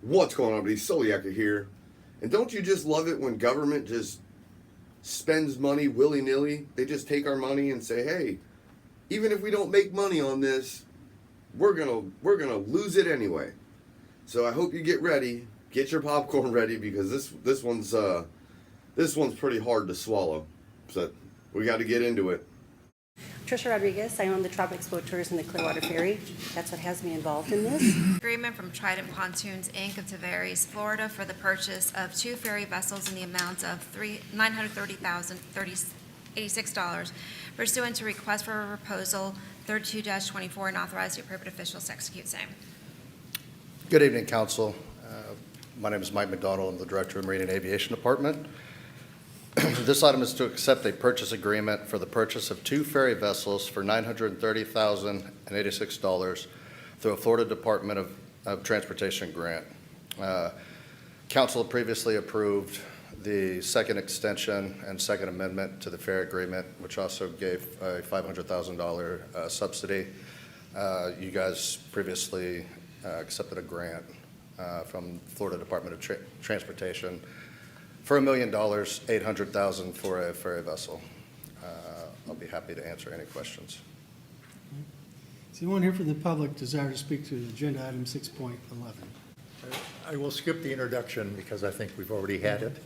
What's going on, everybody? Soloyaker here. And don't you just love it when government just spends money willy-nilly? They just take our money and say, hey, even if we don't make money on this, we're gonna lose it anyway. So I hope you get ready, get your popcorn ready, because this one's pretty hard to swallow. So we got to get into it. Trisha Rodriguez, I own the Tropics Boat Tours in the Clearwater Ferry. That's what has me involved in this. Agreement from Trident Pontoons, Inc. of Tavares, Florida for the purchase of 2 ferry vessels in the amount of $930,086 pursuant to request for a proposal 32-24 and authorize the appropriate officials to execute same. Good evening, Council. My name is Mike McDonald. I'm the Director of Marine and Aviation Department. This item is to accept a purchase agreement for the purchase of 2 ferry vessels for $930,086 through a Florida Department of Transportation grant. Council previously approved the second extension and second amendment to the ferry agreement, which also gave a $500,000 subsidy. You guys previously accepted a grant from Florida Department of Transportation for $1,800,000 for a ferry vessel. I'll be happy to answer any questions. Does anyone here from the public desire to speak to agenda item 6.11? I will skip the introduction because I think we've already had it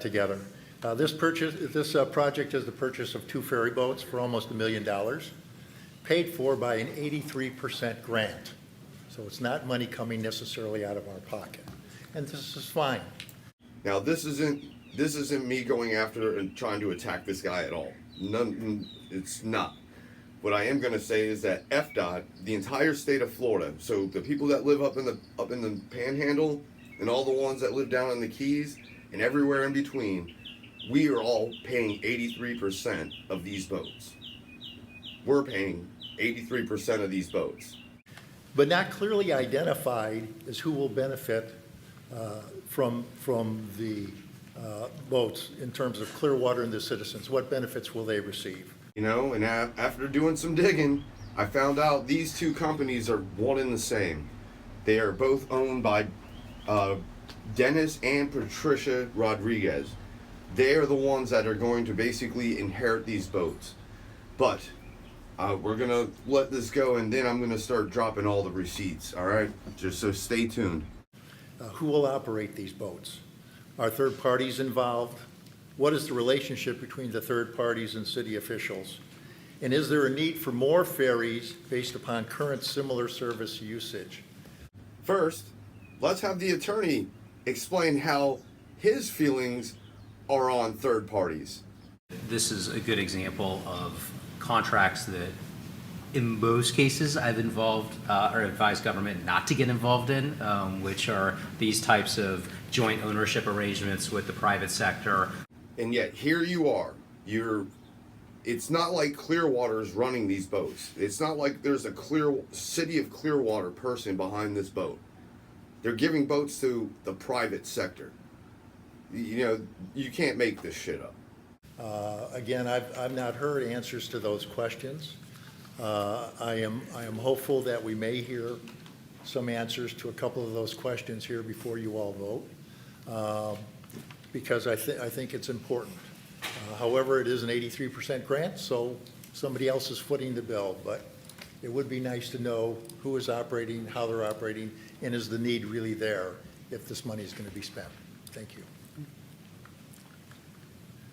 together. This project is the purchase of 2 ferry boats for almost $1 million, paid for by an 83% grant. So it's not money coming necessarily out of our pocket, and this is fine. Now this isn't me going after and trying to attack this guy at all. None, it's not. What I am going to say is that FDOT, the entire state of Florida, so the people that live up in the Panhandle and all the ones that live down in the Keys and everywhere in between, we are all paying 83% of these boats. We're paying 83% of these boats. But not clearly identified as who will benefit from the boats in terms of Clearwater and the citizens. What benefits will they receive? You know, and after doing some digging, I found out these 2 companies are one and the same. They are both owned by Dennis and Patricia Rodriguez. They are the ones that are going to basically inherit these boats. But we're going to let this go, and then I'm going to start dropping all the receipts, all right? Just so stay tuned. Who will operate these boats? Are third parties involved? What is the relationship between the third parties and city officials? And is there a need for more ferries based upon current similar service usage? First, let's have the attorney explain how his feelings are on third parties. This is a good example of contracts that in most cases I've involved or advised government not to get involved in, which are these types of joint ownership arrangements with the private sector. And yet here you are. It's not like Clearwater's running these boats. It's not like there's a city of Clearwater person behind this boat. They're giving boats to the private sector. You know, you can't make this shit up. Again, I've not heard answers to those questions. I am hopeful that we may hear some answers to a couple of those questions here before you all vote, because I think it's important. However, it is an 83% grant, so somebody else is footing the bill, but it would be nice to know who is operating, how they're operating, and is the need really there if this money is going to be spent. Thank you.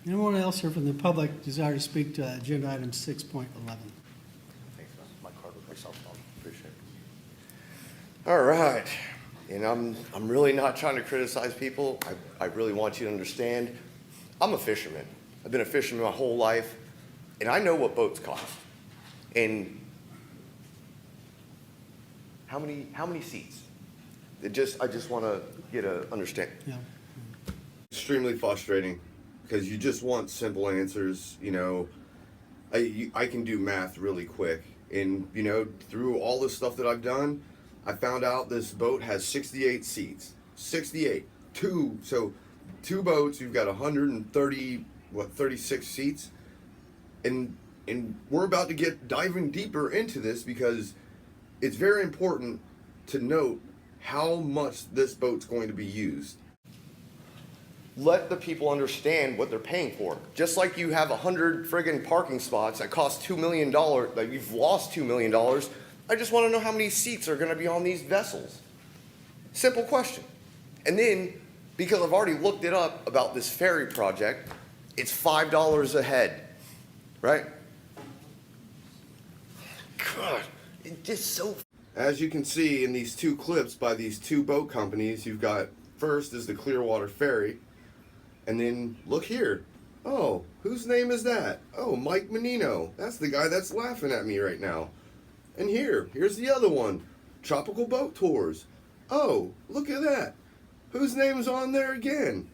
Anyone else here from the public desire to speak to agenda item 6.11? My card with myself on. Appreciate it. All right, and I'm really not trying to criticize people. I really want you to understand, I'm a fisherman. I've been a fisherman my whole life, and I know what boats cost. And how many seats? I just want to get a understand. Yeah. Extremely frustrating because you just want simple answers. You know, I can do math really quick, and you know, through all the stuff that I've done, I found out this boat has 68 seats. 68. Two boats, you've got 36 seats. And we're about to diving deeper into this because it's very important to note how much this boat's going to be used. Let the people understand what they're paying for. Just like you have 100 friggin' parking spots that cost $2 million, that you've lost $2 million, I just want to know how many seats are going to be on these vessels. Simple question. And then, because I've already looked it up about this ferry project, it's $5 a head, right? God, it's just so... As you can see in these two clips by these two boat companies, you've got first is the Clearwater Ferry, and then look here. Oh, whose name is that? Oh, Mike.Mannino. That's the guy that's laughing at me right now. And here's the other one, Tropical Boat Tours. Oh, look at that. Whose name's on there again?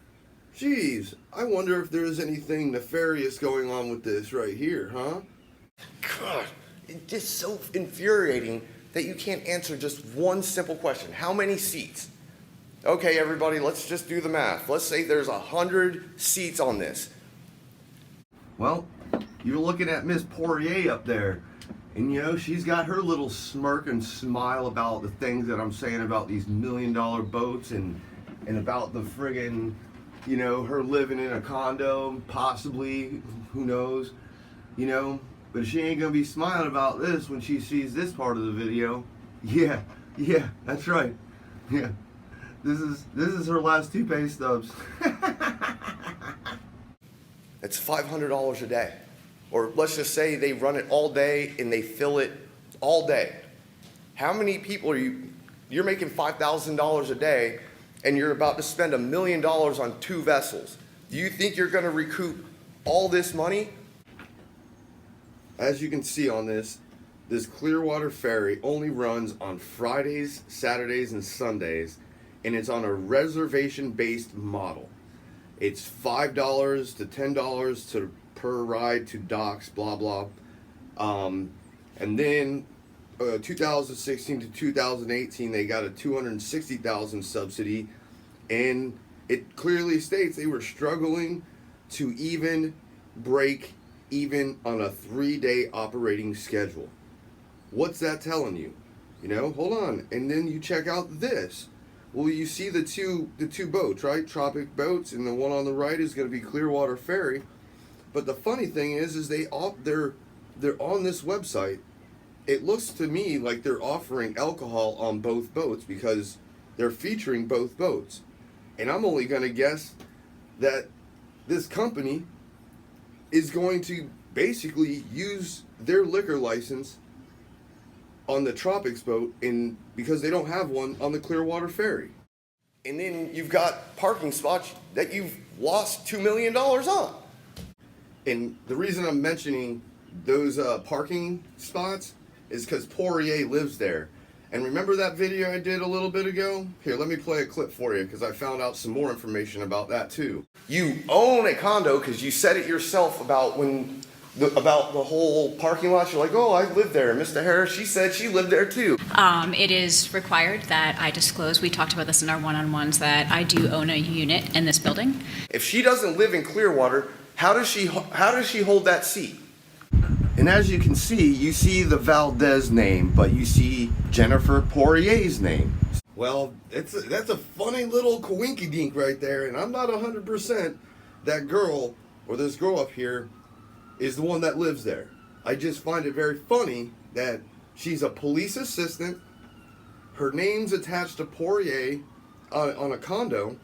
Jeez, I wonder if there's anything nefarious going on with this right here, huh? God, it's just so infuriating that you can't answer just one simple question. How many seats? Okay, everybody, let's just do the math. Let's say there's 100 seats on this. Well, you're looking at Miss Poirier up there, and you know, she's got her little smirk and smile about the things that I'm saying about these $1 million boats and about the friggin', you know, her living in a condo, possibly, who knows, you know, but she ain't gonna be smiling about this when she sees this part of the video. Yeah, that's right. Yeah, this is her last 2 pay stubs. It's $500 a day. Or let's just say they run it all day and they fill it all day. How many people are you're making $5,000 a day and you're about to spend $1 million on 2 vessels. Do you think you're gonna recoup all this money? As you can see on this Clearwater Ferry only runs on Fridays, Saturdays, and Sundays, and it's on a reservation-based model. It's $5 to $10 per ride to docks, blah, blah. And then 2016 to 2018, they got a $260,000 subsidy, and it clearly states they were struggling to even break even on a 3-day operating schedule. What's that telling you? You know, hold on. And then you check out this. Well, you see the two boats, right? Tropic boats, and the one on the right is going to be Clearwater Ferry. But the funny thing is they're on this website. It looks to me like they're offering alcohol on both boats because they're featuring both boats. And I'm only going to guess that this company is going to basically use their liquor license on the Tropics boat because they don't have one on the Clearwater Ferry. And then you've got parking spots that you've lost $2 million on. And the reason I'm mentioning those parking spots is because Poirier lives there. And remember that video I did a little bit ago? Here, let me play a clip for you because I found out some more information about that too. You own a condo because you said it yourself about the whole parking lot. You're like, oh, I live there. Mr. Harris, she said she lived there too. It is required that I disclose, we talked about this in our one-on-ones, that I do own a unit in this building. If she doesn't live in Clearwater, how does she hold that seat? And as you can see, you see the Valdez name, but you see Jennifer Poirier's name. Well, that's a funny little coinkydink right there, and I'm not 100% that girl, or this girl up here, is the one that lives there. I just find it very funny that she's a police assistant, her name's attached to Poirier on a condo,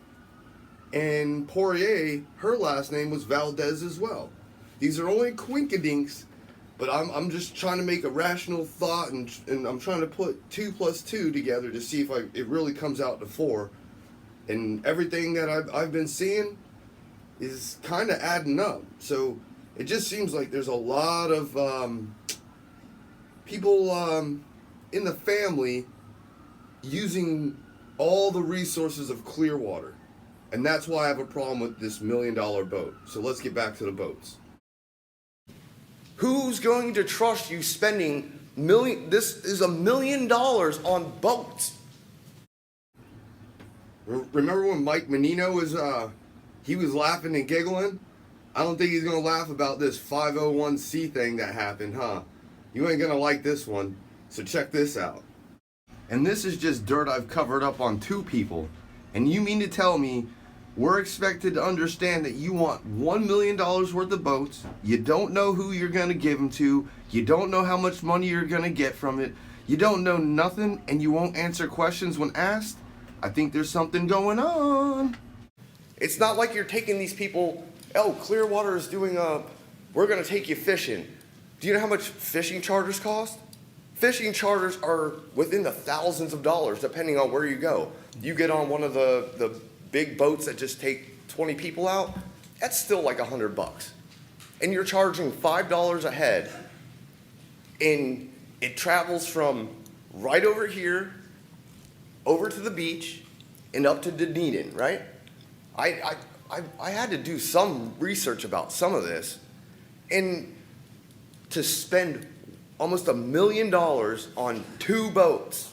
and Poirier, her last name was Valdez as well. These are only coinkydinks, but I'm just trying to make a rational thought, and I'm trying to put 2 + 2 together to see if it really comes out to 4. And everything that I've been seeing is kind of adding up. So it just seems like there's a lot of people in the family using all the resources of Clearwater. And that's why I have a problem with this $1 million boat. So let's get back to the boats. Who's going to trust you spending this is $1 million on boats? Remember when Mike.Mannino was he was laughing and giggling? I don't think he's gonna laugh about this 501c thing that happened, huh? You ain't gonna like this one, so check this out. And this is just dirt I've covered up on 2 people. And you mean to tell me we're expected to understand that you want $1 million worth of boats, you don't know who you're going to give them to, you don't know how much money you're going to get from it, you don't know nothing, and you won't answer questions when asked? I think there's something going on. It's not like you're taking these people, oh, Clearwater is doing we're gonna take you fishing. Do you know how much fishing charters cost? Fishing charters are within the thousands of dollars depending on where you go. You get on one of the big boats that just take 20 people out, that's still like $100. And you're charging $5 a head, and it travels from right over here, over to the beach, and up to Dunedin, right? I had to do some research about some of this, and to spend almost $1 million on 2 boats.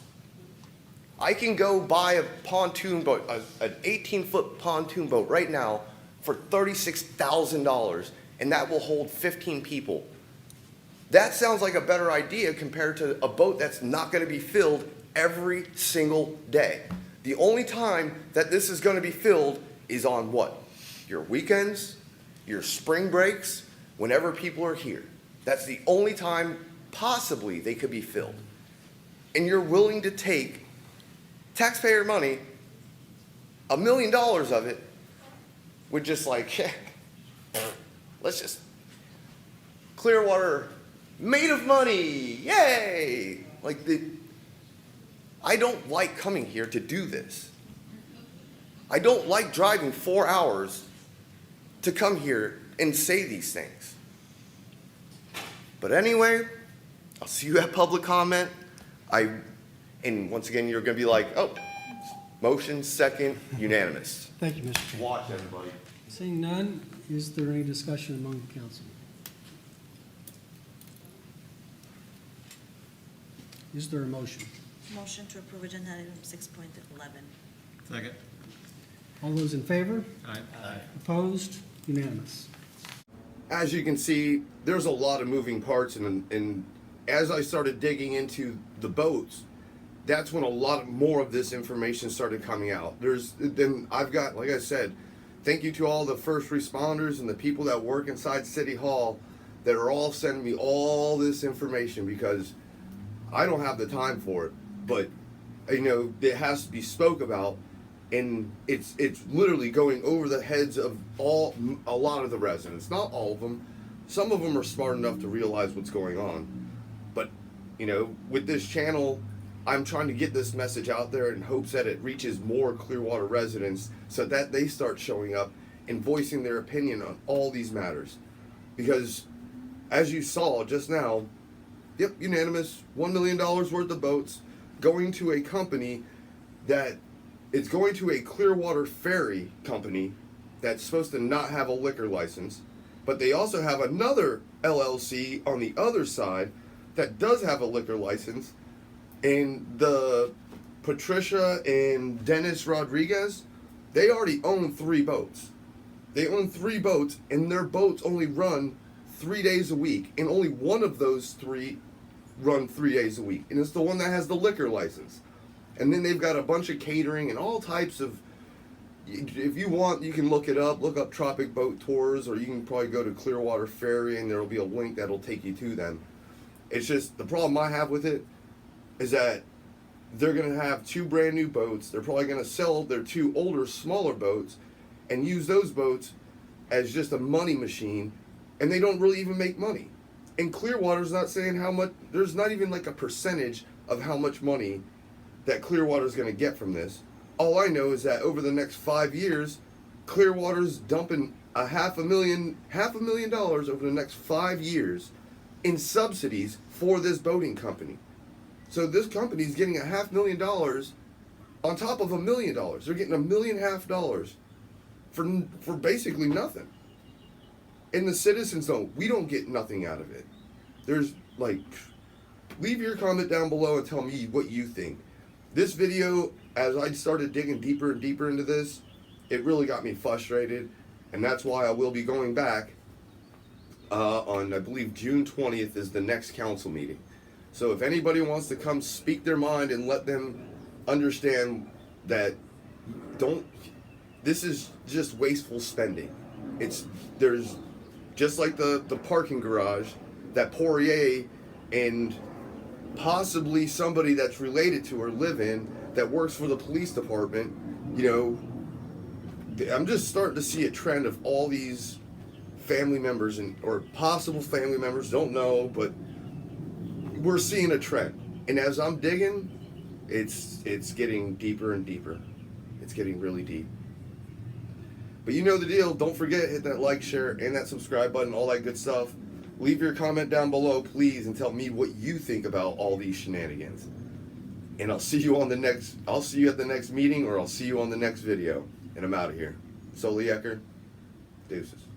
I can go buy a pontoon boat, an 18-foot pontoon boat right now for $36,000, and that will hold 15 people. That sounds like a better idea compared to a boat that's not going to be filled every single day. The only time that this is going to be filled is on what? Your weekends, your spring breaks, whenever people are here. That's the only time possibly they could be filled. And you're willing to take taxpayer money, $1 million of it, with just like, let's just, Clearwater made of money, yay! I don't like coming here to do this. I don't like driving 4 hours to come here and say these things. But anyway, I'll see you at public comment. And once again, you're going to be like, oh, motion, second, unanimous. Thank you, Mr. Chairman. Watch, everybody. Seeing none, is there any discussion among the council? Is there a motion? Motion to approve agenda item 6.11. Second. All those in favor? Aye. Opposed? Unanimous. As you can see, there's a lot of moving parts, and as I started digging into the boats, that's when a lot more of this information started coming out. Then I've got, like I said, thank you to all the first responders and the people that work inside City Hall that are all sending me all this information, because I don't have the time for it, but it has to be spoke about, and it's literally going over the heads of a lot of the residents. Not all of them. Some of them are smart enough to realize what's going on. But, with this channel, I'm trying to get this message out there in hopes that it reaches more Clearwater residents so that they start showing up and voicing their opinion on all these matters. Because, as you saw just now, yep, unanimous, $1 million worth of boats going to a company that it's going to a Clearwater Ferry company that's supposed to not have a liquor license, but they also have another LLC on the other side that does have a liquor license, and the Patricia and Dennis Rodriguez, they already own 3 boats. They own 3 boats, and their boats only run 3 days a week, and only one of those 3 run 3 days a week, and it's the one that has the liquor license. And then they've got a bunch of catering and all types of, if you want, you can look up Tropic Boat Tours, or you can probably go to Clearwater Ferry and there'll be a link that'll take you to them. It's just, the problem I have with it is that they're going to have 2 brand new boats. They're probably going to sell their 2 older, smaller boats and use those boats as just a money machine, and they don't really even make money. And Clearwater's not saying how much, there's not even like a percentage of how much money that Clearwater's going to get from this. All I know is that over the next 5 years, Clearwater's dumping $500,000 over the next 5 years in subsidies for this boating company. So this company's getting $500,000 on top of $1 million. They're getting $1.5 million for basically nothing. And the citizens don't. We don't get nothing out of it. There's leave your comment down below and tell me what you think. This video, as I started digging deeper and deeper into this, it really got me frustrated, and that's why I will be going back on, I believe, June 20th is the next council meeting. So if anybody wants to come speak their mind and let them understand that this is just wasteful spending. There's just like the parking garage that Poirier and possibly somebody that's related to her live in that works for the police department. I'm just starting to see a trend of all these family members or possible family members, don't know, but we're seeing a trend. And as I'm digging, it's getting deeper and deeper. It's getting really deep. But you know the deal. Don't forget, hit that like, share, and that subscribe button, all that good stuff. Leave your comment down below, please, and tell me what you think about all these shenanigans. And I'll see you at the next meeting, or I'll see you on the next video. And I'm out of here. Soloyaker, deuces.